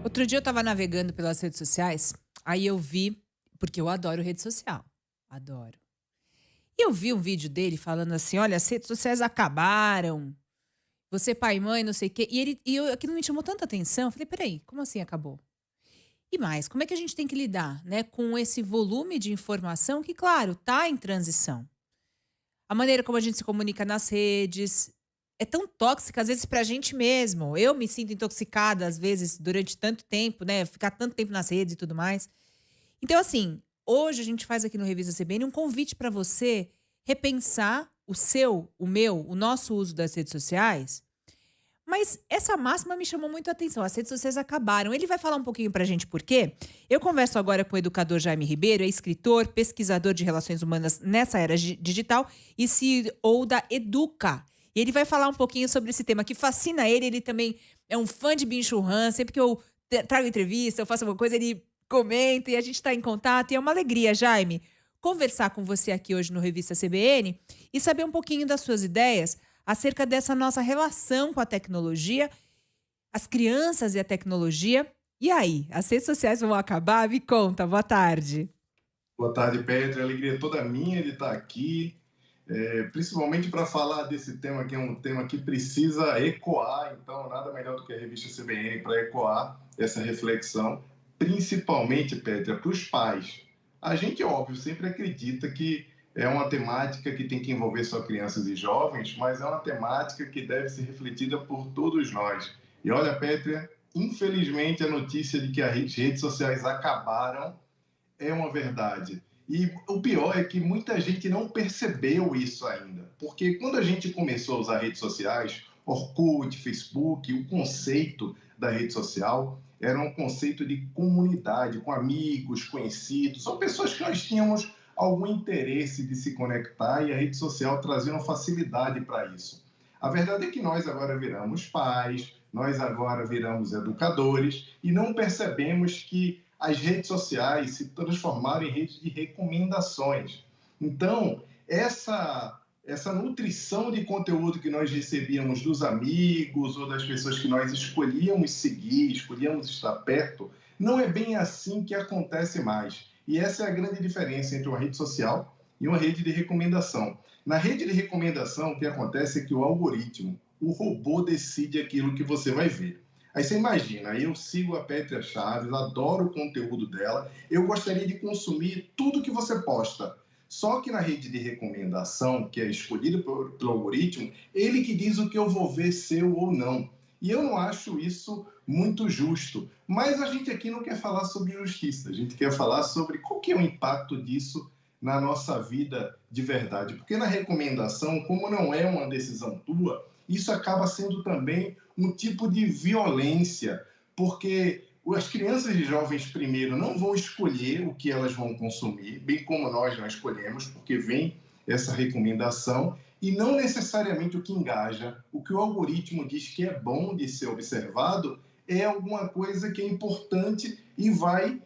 Outro dia eu estava navegando pelas redes sociais, aí eu vi, porque eu adoro rede social, adoro. E eu vi um vídeo dele falando assim: olha, as redes sociais acabaram, você pai e mãe, não sei o quê. Aquilo me chamou tanta atenção. Eu falei: peraí, como assim acabou? E mais, como é que a gente tem que lidar, né, com esse volume de informação que, claro, tá em transição? A maneira como a gente se comunica nas redes é tão tóxica, às vezes, pra gente mesmo. Eu me sinto intoxicada, às vezes, durante tanto tempo, né? Ficar tanto tempo nas redes e tudo mais. Então, assim, hoje a gente faz aqui no Revista CBN um convite para você repensar o seu, o meu, o nosso uso das redes sociais. Mas essa máxima me chamou muito a atenção. As redes sociais acabaram. Ele vai falar um pouquinho pra gente por quê. Eu converso agora com o educador Jaime Ribeiro, é escritor, pesquisador de relações humanas nessa era digital e CEO da Educa. E ele vai falar um pouquinho sobre esse tema que fascina ele. Ele também é um fã de Bin Churran. Sempre que eu trago entrevista, eu faço alguma coisa, ele comenta e a gente está em contato. E é uma alegria, Jaime, conversar com você aqui hoje no Revista CBN e saber um pouquinho das suas ideias acerca dessa nossa relação com a tecnologia, as crianças e a tecnologia. E aí, as redes sociais vão acabar? Me conta, boa tarde. Boa tarde, Pedro. A alegria é toda minha de estar aqui, principalmente para falar desse tema, que é um tema que precisa ecoar. Então, nada melhor do que a revista CBN para ecoar essa reflexão, principalmente, Pedro, para os pais. A gente, óbvio, sempre acredita que é uma temática que tem que envolver só crianças e jovens, mas é uma temática que deve ser refletida por todos nós. E olha, Pétria, infelizmente a notícia de que as redes sociais acabaram é uma verdade. E o pior é que muita gente não percebeu isso ainda. Porque quando a gente começou a usar redes sociais, Orkut, Facebook, o conceito da rede social era um conceito de comunidade, com amigos, conhecidos, ou pessoas que nós tínhamos algum interesse de se conectar e a rede social trazia uma facilidade para isso. A verdade é que nós agora viramos pais, nós agora viramos educadores e não percebemos que as redes sociais se transformaram em redes de recomendações. Então, essa nutrição de conteúdo que nós recebíamos dos amigos ou das pessoas que nós escolhíamos seguir, escolhíamos estar perto, não é bem assim que acontece mais. E essa é a grande diferença entre uma rede social e uma rede de recomendação. Na rede de recomendação, o que acontece é que o algoritmo, o robô decide aquilo que você vai ver. Aí você imagina, eu sigo a Pétria Chaves, adoro o conteúdo dela, eu gostaria de consumir tudo que você posta. Só que na rede de recomendação, que é escolhida pelo algoritmo, ele que diz o que eu vou ver seu ou não. E eu não acho isso muito justo. Mas a gente aqui não quer falar sobre justiça, a gente quer falar sobre qual que é o impacto disso na nossa vida de verdade. Porque na recomendação, como não é uma decisão tua, isso acaba sendo também um tipo de violência, porque as crianças e jovens, primeiro, não vão escolher o que elas vão consumir, bem como nós não escolhemos, porque vem essa recomendação, e não necessariamente o que engaja, o que o algoritmo diz que é bom de ser observado, é alguma coisa que é importante e vai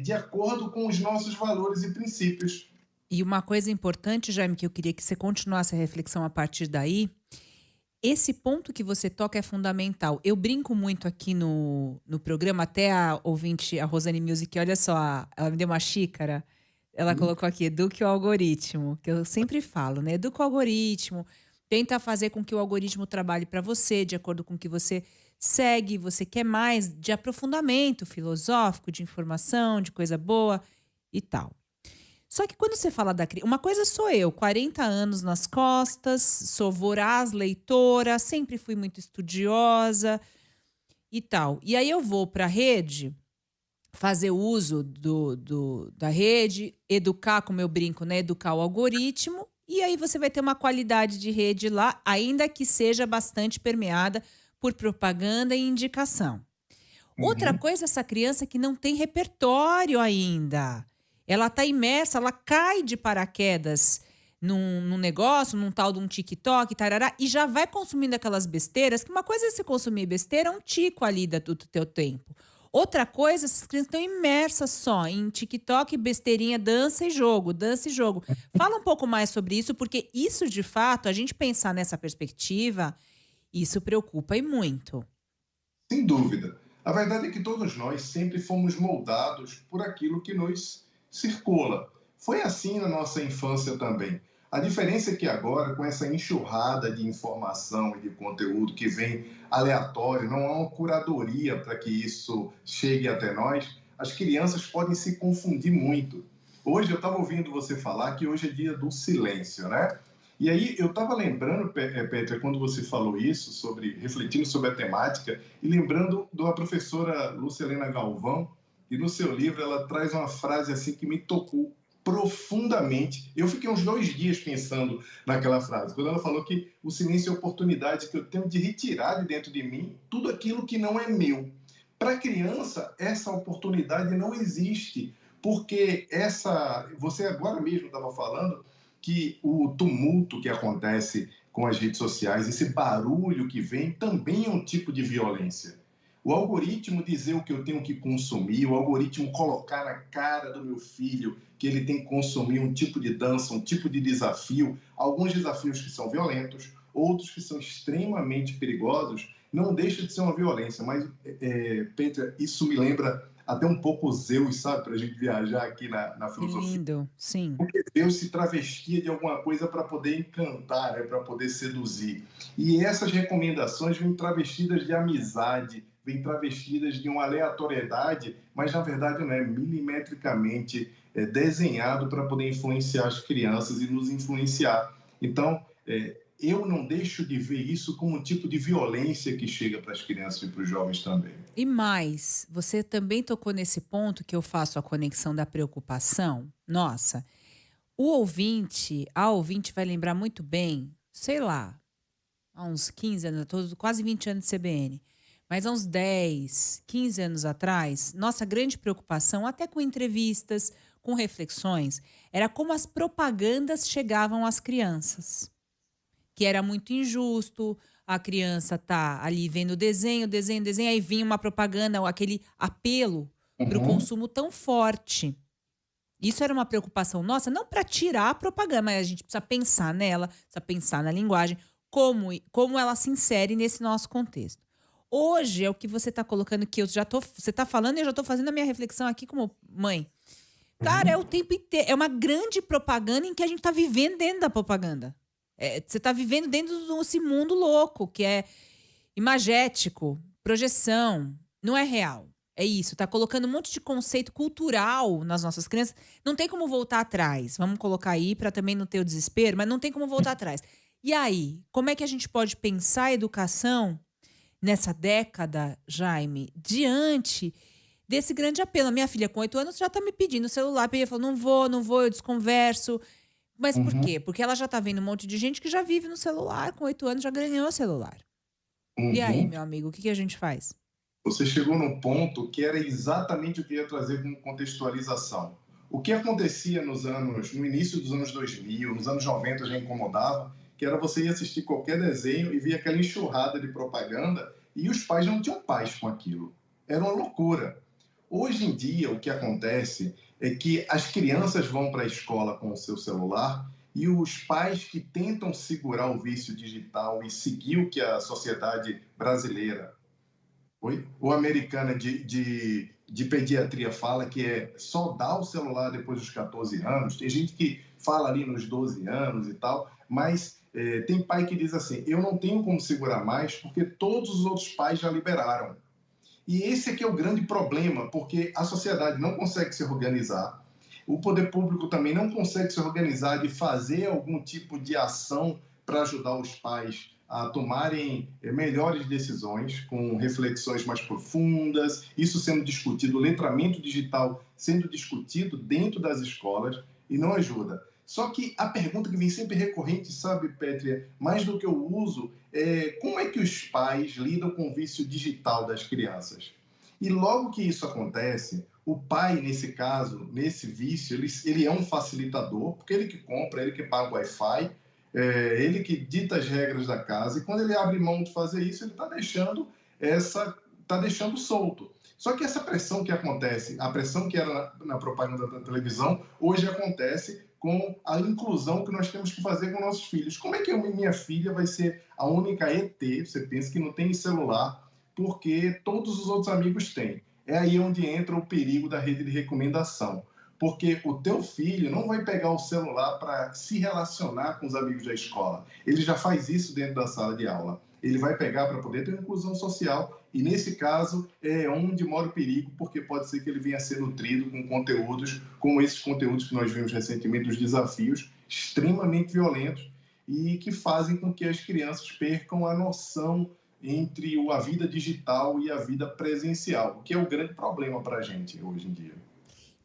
de acordo com os nossos valores e princípios. E uma coisa importante, Jaime, que eu queria que você continuasse a reflexão a partir daí, esse ponto que você toca é fundamental. Eu brinco muito aqui no programa, até a ouvinte, a Rosane Music, olha só, ela me deu uma xícara, ela colocou aqui, eduque o algoritmo, que eu sempre falo, né? Educa o algoritmo, tenta fazer com que o algoritmo trabalhe para você, de acordo com o que você segue, você quer mais de aprofundamento filosófico, de informação, de coisa boa e tal. Só que quando você fala da criança, uma coisa sou eu, 40 anos nas costas, sou voraz leitora, sempre fui muito estudiosa e tal. E aí eu vou para a rede, fazer uso da rede, educar, como eu brinco, né? Educar o algoritmo. E aí você vai ter uma qualidade de rede lá, ainda que seja bastante permeada por propaganda e indicação. Outra Uhum. coisa, essa criança que não tem repertório ainda. Ela tá imersa, ela cai de paraquedas num negócio, num tal de um TikTok, tarará, e já vai consumindo aquelas besteiras, que uma coisa é você consumir besteira, é um tico ali do teu tempo. Outra coisa, essas crianças estão imersas só em TikTok, besteirinha, dança e jogo, dança e jogo. Fala um pouco mais sobre isso, porque isso, de fato, a gente pensar nessa perspectiva, isso preocupa e muito. Sem dúvida. A verdade é que todos nós sempre fomos moldados por aquilo que nos circula. Foi assim na nossa infância também. A diferença é que agora, com essa enxurrada de informação e de conteúdo que vem aleatório, não há uma curadoria para que isso chegue até nós, as crianças podem se confundir muito. Hoje eu estava ouvindo você falar que hoje é dia do silêncio, né? E aí eu estava lembrando, Petra, quando você falou isso, refletindo sobre a temática, e lembrando da professora Lucilena Galvão, e no seu livro ela traz uma frase assim que me tocou profundamente. Eu fiquei uns 2 dias pensando naquela frase, quando ela falou que o silêncio é a oportunidade que eu tenho de retirar de dentro de mim tudo aquilo que não é meu. Para a criança, essa oportunidade não existe, porque você agora mesmo estava falando que o tumulto que acontece com as redes sociais, esse barulho que vem, também é um tipo de violência. O algoritmo dizer o que eu tenho que consumir, o algoritmo colocar na cara do meu filho que ele tem que consumir um tipo de dança, um tipo de desafio, alguns desafios que são violentos, outros que são extremamente perigosos, não deixa de ser uma violência. Mas, Petra, isso me lembra até um pouco Zeus, sabe? Para a gente viajar aqui na Que filosofia. lindo, sim. Porque Deus se travestia de alguma coisa para poder encantar, né? Para poder seduzir. E essas recomendações vêm travestidas de amizade, vêm travestidas de uma aleatoriedade, mas na verdade não é milimetricamente desenhado para poder influenciar as crianças e nos influenciar. Então, eu não deixo de ver isso como um tipo de violência que chega para as crianças e para os jovens também. E mais, você também tocou nesse ponto que eu faço a conexão da preocupação. Nossa, a ouvinte vai lembrar muito bem, sei lá, há uns 15 anos, quase 20 anos de CBN, mas há uns 10, 15 anos atrás, nossa grande preocupação, até com entrevistas, com reflexões, era como as propagandas chegavam às crianças. Que era muito injusto, a criança tá ali vendo desenho, desenho, desenho, aí vinha uma propaganda, aquele apelo para o Uhum. consumo tão forte. Isso era uma preocupação nossa, não para tirar a propaganda, mas a gente precisa pensar nela, precisa pensar na linguagem, como ela se insere nesse nosso contexto. Hoje é o que você está colocando, que você está falando e eu já estou fazendo a minha reflexão aqui como mãe. Cara, é o Uhum. tempo inteiro, é uma grande propaganda em que a gente está vivendo dentro da propaganda. Você está vivendo dentro desse mundo louco, que é imagético, projeção, não é real. É isso, tá colocando um monte de conceito cultural nas nossas crianças. Não tem como voltar atrás. Vamos colocar aí para também não ter o desespero, mas não tem como voltar atrás. E aí, como é que a gente pode pensar a educação nessa década, Jaime, diante desse grande apelo? A minha filha com 8 anos já tá me pedindo o celular, e eu falo, não vou, eu desconverso. Mas por Uhum. quê? Porque ela já tá vendo um monte de gente que já vive no celular, com 8 anos já ganhou celular. E aí, Uhum. meu amigo, o que a gente faz? Você chegou num ponto que era exatamente o que eu ia trazer como contextualização. O que acontecia no início dos anos 2000, nos anos 90 já incomodava, que era você ir assistir qualquer desenho e via aquela enxurrada de propaganda e os pais não tinham paz com aquilo. Era uma loucura. Hoje em dia, o que acontece é que as crianças vão para a escola com o seu celular e os pais que tentam segurar o vício digital e seguir o que a sociedade brasileira ou americana de pediatria fala, que é só dar o celular depois dos 14 anos. Tem gente que fala ali nos 12 anos e tal, mas tem pai que diz assim, eu não tenho como segurar mais porque todos os outros pais já liberaram. E esse aqui é o grande problema, porque a sociedade não consegue se organizar, o poder público também não consegue se organizar de fazer algum tipo de ação para ajudar os pais a tomarem melhores decisões, com reflexões mais profundas, isso sendo discutido, o letramento digital sendo discutido dentro das escolas, e não ajuda. Só que a pergunta que vem sempre recorrente, sabe, Pétria, mais do que o uso, é como é que os pais lidam com o vício digital das crianças? E logo que isso acontece, o pai, nesse caso, nesse vício, ele é um facilitador, porque ele que compra, ele que paga o Wi-Fi, ele que dita as regras da casa, e quando ele abre mão de fazer isso, ele está deixando solto. Só que essa pressão que acontece, a pressão que era na propaganda da televisão, hoje acontece com a inclusão que nós temos que fazer com nossos filhos. Como é que minha filha vai ser a única ET, você pensa que não tem celular, porque todos os outros amigos têm. É aí onde entra o perigo da rede de recomendação, porque o teu filho não vai pegar o celular para se relacionar com os amigos da escola. Ele já faz isso dentro da sala de aula. Ele vai pegar para poder ter inclusão social e, nesse caso, é onde mora o perigo, porque pode ser que ele venha a ser nutrido com conteúdos como esses conteúdos que nós vimos recentemente, os desafios extremamente violentos e que fazem com que as crianças percam a noção entre a vida digital e a vida presencial, que é o grande problema para a gente hoje em dia.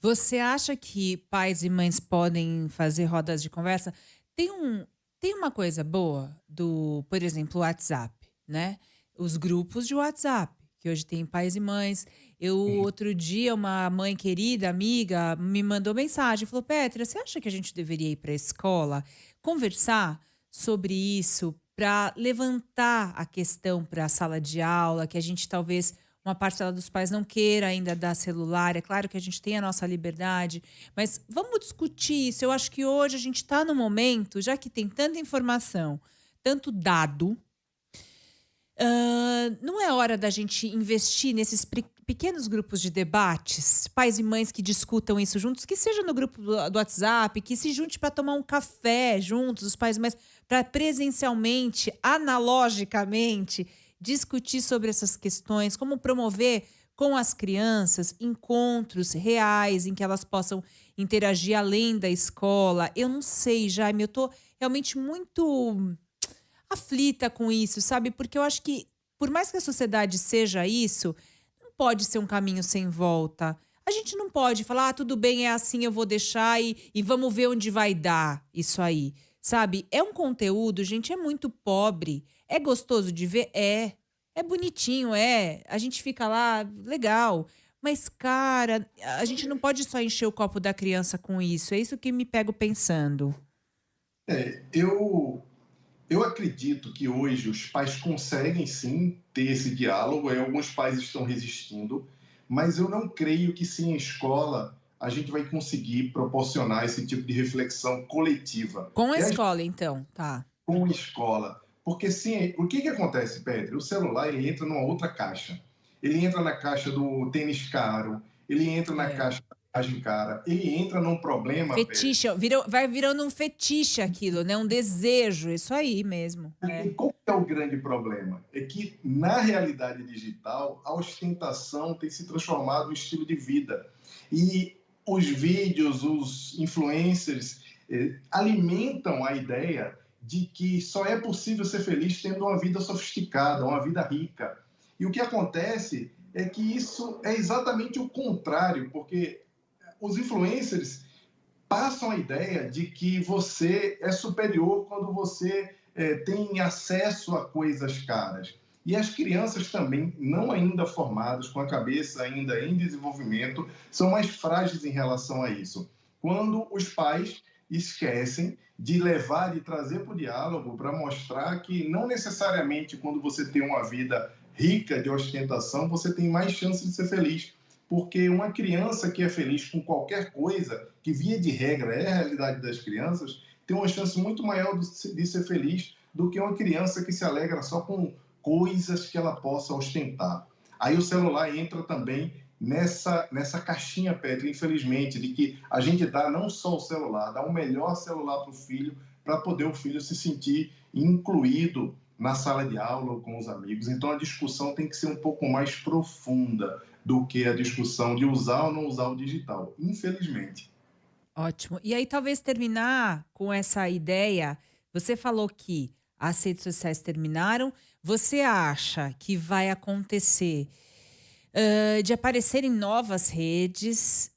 Você acha que pais e mães podem fazer rodas de conversa? Tem um tem uma coisa boa do, por exemplo, o WhatsApp, né? Os grupos de WhatsApp, que hoje tem pais e mães. Eu, outro dia, uma mãe querida, amiga, me mandou mensagem, falou: Petra, você acha que a gente deveria ir para a escola conversar sobre isso para levantar a questão para a sala de aula, que a gente talvez uma parcela dos pais não queira ainda dar celular. É claro que a gente tem a nossa liberdade, mas vamos discutir isso. Eu acho que hoje a gente está no momento, já que tem tanta informação, tanto dado, não é hora da gente investir nesses pequenos grupos de debates, pais e mães que discutam isso juntos, que seja no grupo do WhatsApp, que se junte para tomar um café juntos, os pais e mães, para presencialmente, analogicamente, discutir sobre essas questões, como promover com as crianças encontros reais em que elas possam interagir além da escola. Eu não sei, Jaime, eu tô realmente muito aflita com isso, sabe? Porque eu acho que, por mais que a sociedade seja isso, não pode ser um caminho sem volta. A gente não pode falar, tudo bem, é assim, eu vou deixar e vamos ver onde vai dar isso aí, sabe? É um conteúdo, gente, é muito pobre. É gostoso de ver? É. É bonitinho, é. A gente fica lá, legal. Mas, cara, a gente não pode só encher o copo da criança com isso. É isso que me pego pensando. É, eu acredito que hoje os pais conseguem sim ter esse diálogo, alguns pais estão resistindo, mas eu não creio que sem escola a gente vai conseguir proporcionar esse tipo de reflexão coletiva. Com a É escola, então, tá. com escola. Porque sim, o que acontece, Pedro? O celular ele entra numa outra caixa. Ele entra na caixa do tênis caro, ele entra na É. caixa da viagem cara, ele entra num problema, Pedro. Fetiche, vai virando um fetiche aquilo, né? Um desejo, isso aí mesmo. É. E qual é o grande problema? É que, na realidade digital, a ostentação tem se transformado em estilo de vida. E os vídeos, os influencers, alimentam a ideia de que só é possível ser feliz tendo uma vida sofisticada, uma vida rica. E o que acontece é que isso é exatamente o contrário, porque os influencers passam a ideia de que você é superior quando você tem acesso a coisas caras. E as crianças também, não ainda formadas, com a cabeça ainda em desenvolvimento, são mais frágeis em relação a isso. Quando os pais esquecem de levar, de trazer para o diálogo, para mostrar que não necessariamente quando você tem uma vida rica de ostentação, você tem mais chance de ser feliz. Porque uma criança que é feliz com qualquer coisa, que via de regra é a realidade das crianças, tem uma chance muito maior de ser feliz do que uma criança que se alegra só com coisas que ela possa ostentar. Aí o celular entra também nessa caixinha, Pedro, infelizmente, de que a gente dá não só o celular, dá o melhor celular para o filho, para poder o filho se sentir incluído na sala de aula ou com os amigos. Então a discussão tem que ser um pouco mais profunda do que a discussão de usar ou não usar o digital, infelizmente. Ótimo. E aí, talvez terminar com essa ideia. Você falou que as redes sociais terminaram. Você acha que vai acontecer de aparecerem novas redes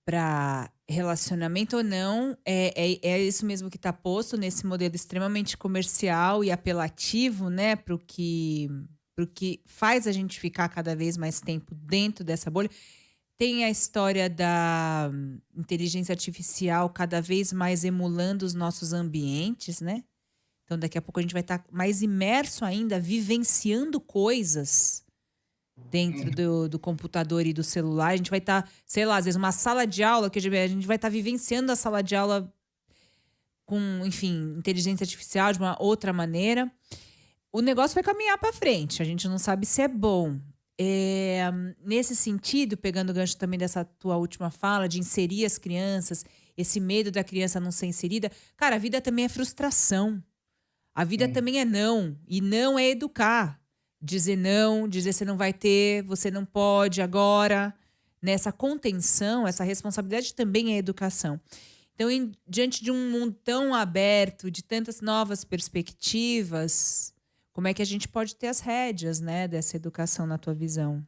para relacionamento ou não? É isso mesmo que está posto nesse modelo extremamente comercial e apelativo, né? Pro que faz a gente ficar cada vez mais tempo dentro dessa bolha. Tem a história da inteligência artificial cada vez mais emulando os nossos ambientes, né? Então, daqui a pouco a gente vai estar mais imerso ainda, vivenciando coisas dentro do computador e do celular. A gente vai estar, sei lá, às vezes uma sala de aula, que a gente vai estar vivenciando a sala de aula com, enfim, inteligência artificial de uma outra maneira. o negócio vai caminhar para frente, a gente não sabe se é bom. Eh, Nesse sentido, pegando o gancho também dessa tua última fala, de inserir as crianças, esse medo da criança não ser inserida, cara, a vida também é frustração. A vida Sim, também é não, e não é educar. Dizer não, dizer você não vai ter, você não pode agora. Nessa contenção, essa responsabilidade também é educação. Então, diante de um mundo tão aberto, de tantas novas perspectivas, como é que a gente pode ter as rédeas, né, dessa educação na tua visão?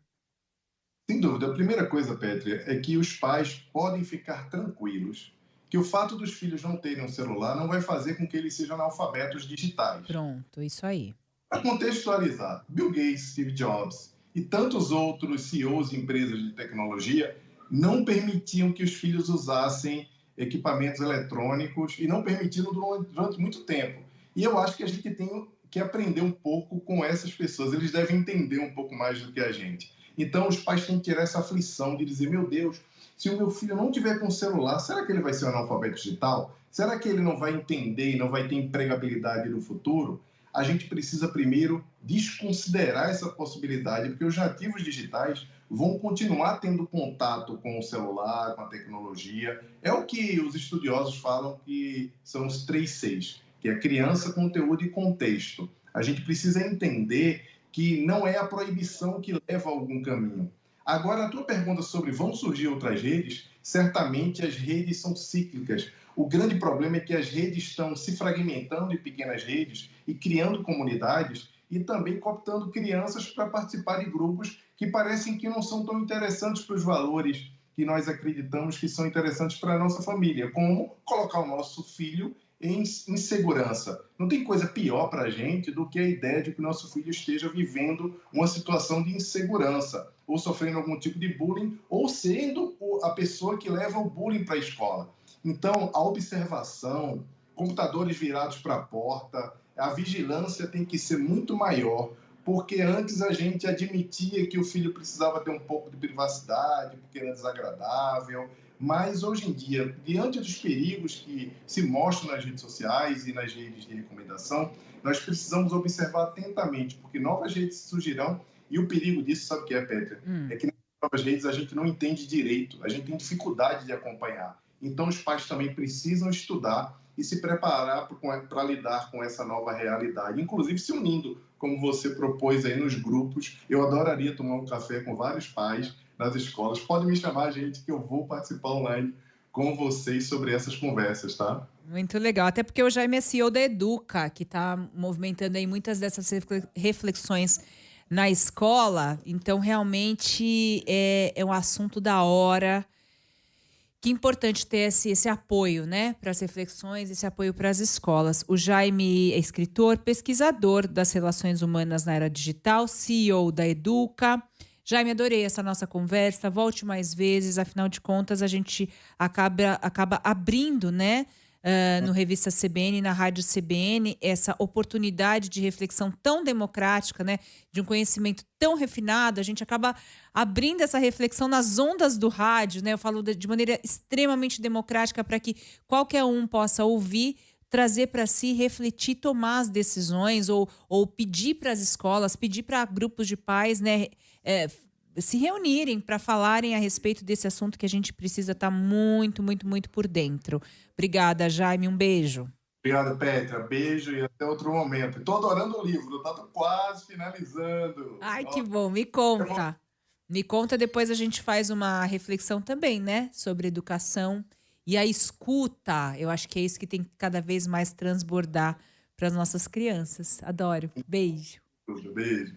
sem dúvida. A primeira coisa, Pétria, é que os pais podem ficar tranquilos que o fato dos filhos não terem um celular não vai fazer com que eles sejam analfabetos digitais. Pronto, isso aí. Para contextualizar, Bill Gates, Steve Jobs e tantos outros CEOs de empresas de tecnologia não permitiam que os filhos usassem equipamentos eletrônicos e não permitiram durante muito tempo. E eu acho que a gente tem que aprender um pouco com essas pessoas. Eles devem entender um pouco mais do que a gente. Então, os pais têm que tirar essa aflição de dizer: meu Deus, se o meu filho não tiver com celular, será que ele vai ser um analfabeto digital? Será que ele não vai entender e não vai ter empregabilidade no futuro? A gente precisa primeiro desconsiderar essa possibilidade, porque os nativos digitais vão continuar tendo contato com o celular, com a tecnologia. É o que os estudiosos falam que são os 3 Cs, que é criança, conteúdo e contexto. A gente precisa entender que não é a proibição que leva a algum caminho. Agora, a tua pergunta sobre vão surgir outras redes, certamente as redes são cíclicas. O grande problema é que as redes estão se fragmentando em pequenas redes e criando comunidades e também cooptando crianças para participar de grupos que parecem que não são tão interessantes para os valores que nós acreditamos que são interessantes para a nossa família, como colocar o nosso filho em segurança. Não tem coisa pior para a gente do que a ideia de que o nosso filho esteja vivendo uma situação de insegurança, ou sofrendo algum tipo de bullying, ou sendo a pessoa que leva o bullying para a escola. Então, a observação, computadores virados para a porta, a vigilância tem que ser muito maior, porque antes a gente admitia que o filho precisava ter um pouco de privacidade, porque era desagradável, mas hoje em dia, diante dos perigos que se mostram nas redes sociais e nas redes de recomendação, nós precisamos observar atentamente, porque novas redes surgirão e o perigo disso, sabe o que é, Petra? É Hum. que nas novas redes a gente não entende direito, a gente tem dificuldade de acompanhar. Então, os pais também precisam estudar e se preparar para lidar com essa nova realidade, inclusive se unindo, como você propôs aí nos grupos. Eu adoraria tomar um café com vários pais nas escolas. Pode me chamar, gente, que eu vou participar online com vocês sobre essas conversas, tá? Muito legal, até porque o Jaime é CEO da Educa, que está movimentando aí muitas dessas reflexões na escola. Então, realmente é um assunto da hora. Que importante ter esse apoio, né, para as reflexões, esse apoio para as escolas. O Jaime é escritor, pesquisador das relações humanas na era digital, CEO da Educa. Jaime, adorei essa nossa conversa. Volte mais vezes, afinal de contas, a gente acaba abrindo, né, no Revista CBN, na Rádio CBN, essa oportunidade de reflexão tão democrática, né, de um conhecimento tão refinado. A gente acaba abrindo essa reflexão nas ondas do rádio, né? Eu falo de maneira extremamente democrática para que qualquer um possa ouvir, trazer para si, refletir, tomar as decisões ou pedir para as escolas, pedir para grupos de pais, né, se reunirem para falarem a respeito desse assunto que a gente precisa estar muito, muito, muito por dentro. Obrigada, Jaime. Um beijo. Obrigado, Petra. Beijo e até outro momento. Estou adorando o livro, está quase finalizando. Ai, que Nossa, bom. Me conta. Me conta, depois a gente faz uma reflexão também, né? Sobre educação e a escuta. Eu acho que é isso que tem que cada vez mais transbordar para as nossas crianças. Adoro. Beijo. beijo.